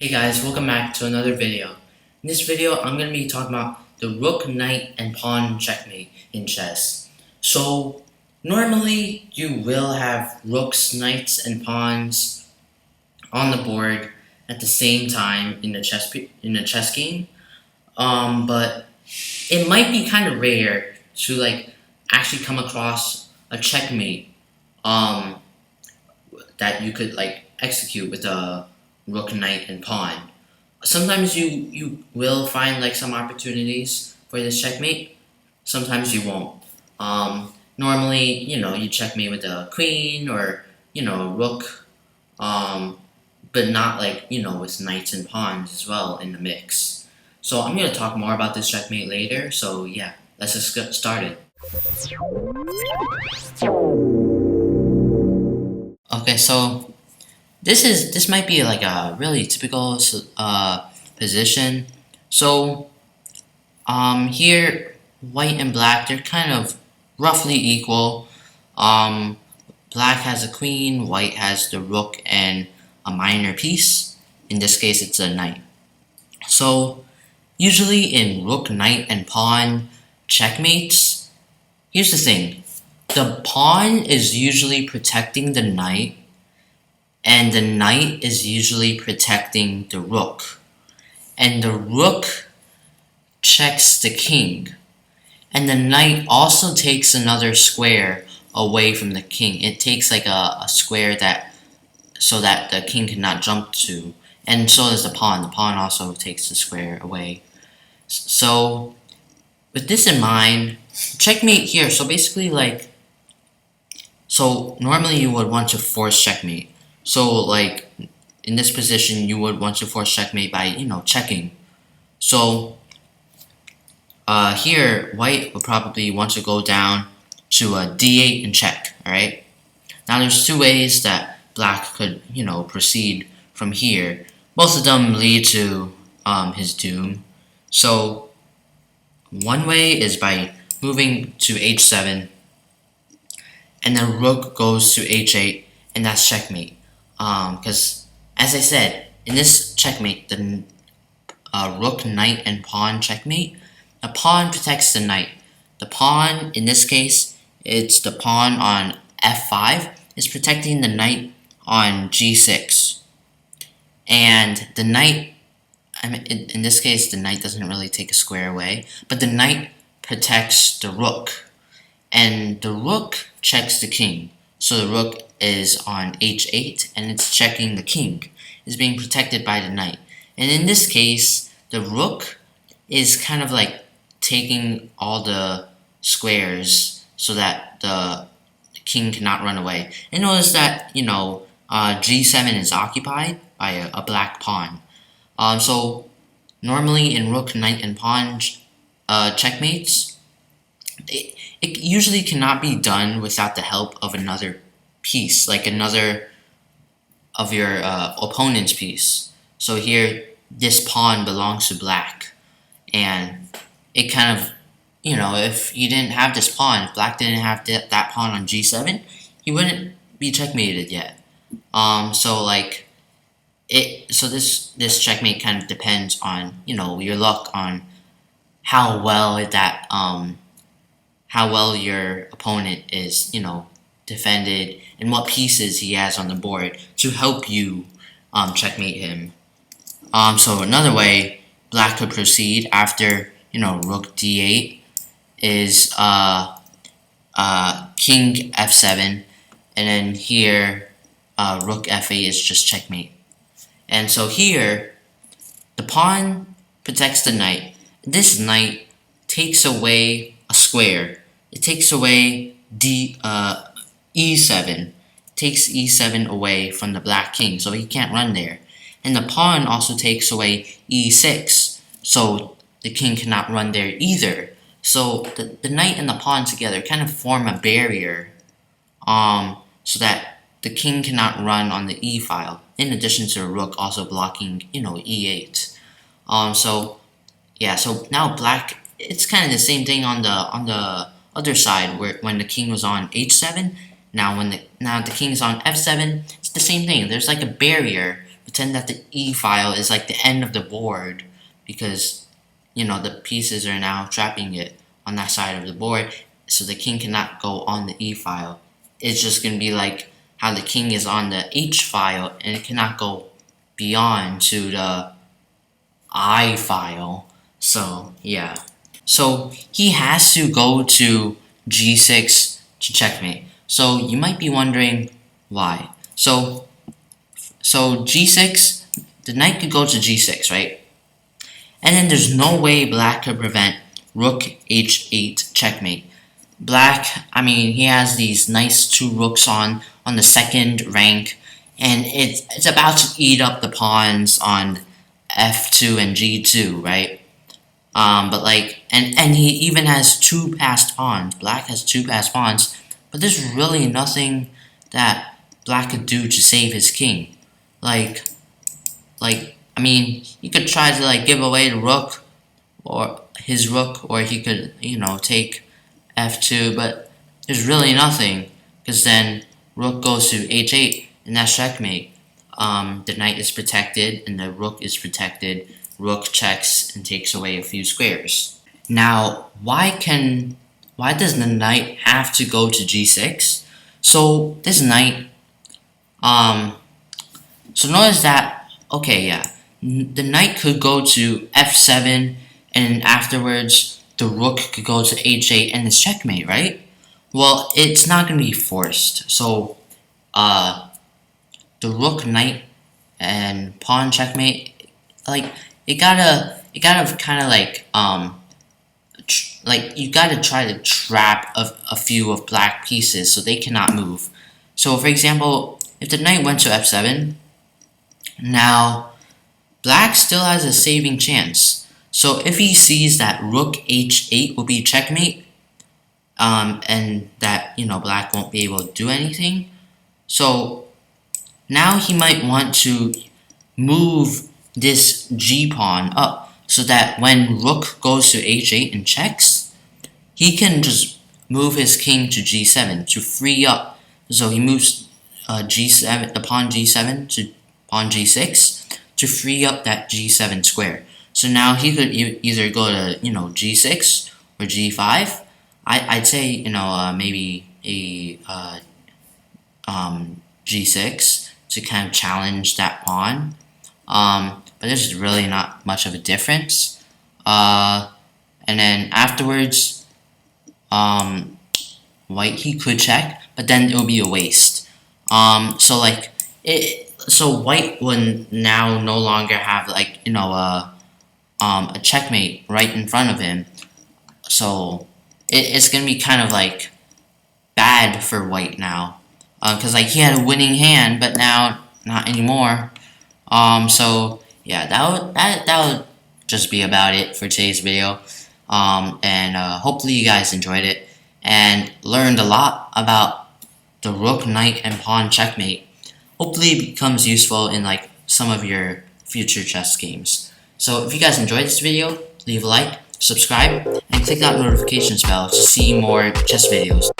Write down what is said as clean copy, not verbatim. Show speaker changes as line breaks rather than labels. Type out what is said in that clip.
Hey guys, welcome back to another video. In this video, I'm going to be talking about the rook, knight, and pawn checkmate in chess. So, normally you will have rooks, knights, and pawns on the board at the same time in a chess game. But it might be kind of rare to actually come across a checkmate um, that you could execute with a rook, knight, and pawn. Sometimes you will find some opportunities for this checkmate. Sometimes you won't. Normally, you checkmate with a queen or rook, but not with knights and pawns as well in the mix. So I'm gonna talk more about this checkmate later. So yeah, let's just get started. Okay, so this might be like a really typical position. So here white and black, they're kind of roughly equal. Um, Black has a queen, white has the rook and a minor piece. In this case, it's a knight. So usually in rook, knight, and pawn checkmates, here's the thing: the pawn is usually protecting the knight and the knight is usually protecting the rook. And the rook checks the king. And the knight also takes another square away from the king. It takes like a square so that the king cannot jump to. And so does the pawn. The pawn also takes the square away. So with this in mind, checkmate here. So basically so normally you would want to force checkmate. So in this position, you would want to force checkmate by checking. So here white would probably want to go down to a d8 and check. All right. Now there's two ways that black could proceed from here. Both of them lead to his doom. So one way is by moving to h7, and then rook goes to h8, and that's checkmate. Because as I said, in this checkmate, the rook, knight, and pawn checkmate, the pawn protects the knight. The pawn, in this case, it's the pawn on f5, is protecting the knight on g6. And the knight, in this case, the knight doesn't really take a square away, but the knight protects the rook. And the rook checks the king. So the rook is on h8 and it's checking the king. It's being protected by the knight. And in this case, the rook is kind of like taking all the squares so that the king cannot run away. And notice that, g7 is occupied by a black pawn. So normally in rook, knight, and pawn checkmates, it usually cannot be done without the help of another piece, like another of your opponent's piece. So here, this pawn belongs to black, and it kind of, if you didn't have this pawn, if black didn't have that pawn on g7, he wouldn't be checkmated yet. So this checkmate kind of depends on your luck on how well your opponent is defended and what pieces he has on the board to help you checkmate him. So another way black could proceed after rook d8 is king f7, and then here rook f8 is just checkmate. And so here the pawn protects the knight. This knight takes away a square. It takes away e7. Takes e7 away from the black king, so he can't run there. And the pawn also takes away e6, so the king cannot run there either. So the knight and the pawn together kind of form a barrier, so that the king cannot run on the e file. In addition to the rook also blocking, e8. So now black, it's kind of the same thing on the other side, where when the king was on h7. Now the king is on f7, it's the same thing. There's like a barrier pretend that the e file is like the end of the board, because the pieces are now trapping it on that side of the board, so the king cannot go on the e file. It's just going to be like how the king is on the h file, and it cannot go beyond to the I file. So yeah. So he has to go to g6 to checkmate. So you might be wondering why. So g6, the knight could go to g6, right? And then there's no way black could prevent rook h8 checkmate. Black, he has these nice 2 rooks on the second rank, and it's about to eat up the pawns on f2 and g2, right? But like, and he even has 2 passed pawns. Black has 2 passed pawns, but there's really nothing that black could do to save his king. He could try to like give away the rook, or his rook, or he could, take f2, but there's really nothing, because then rook goes to h8, and that's checkmate. The knight is protected, and the rook is protected. Rook checks and takes away a few squares. Now, why does the knight have to go to g6? So this knight, so notice that, okay, yeah, the knight could go to f7, and afterwards the rook could go to h8, and it's checkmate, right? Well, it's not going to be forced. So, the rook, knight, and pawn checkmate, like, you gotta kind of you gotta try to trap a few of black pieces so they cannot move. So, for example, if the knight went to f7, now black still has a saving chance. So if he sees that rook h8 will be checkmate, and that black won't be able to do anything, so now he might want to move this g pawn up, so that when rook goes to h8 and checks, he can just move his king to g7 to free up. So he moves the pawn g7 to pawn g6 to free up that g7 square. So now he could either go to g6 or g5. I'd say maybe a g6 to kind of challenge that pawn. But there's really not much of a difference. And then afterwards, white, he could check, but then it will be a waste. So white would now no longer have a checkmate right in front of him. So it's gonna be kind of like bad for white now, because he had a winning hand, but now not anymore. So yeah, that would just be about it for today's video. And hopefully you guys enjoyed it and learned a lot about the rook, knight, and pawn checkmate. Hopefully it becomes useful in some of your future chess games. So if you guys enjoyed this video, leave a like, subscribe, and click that notifications bell to see more chess videos.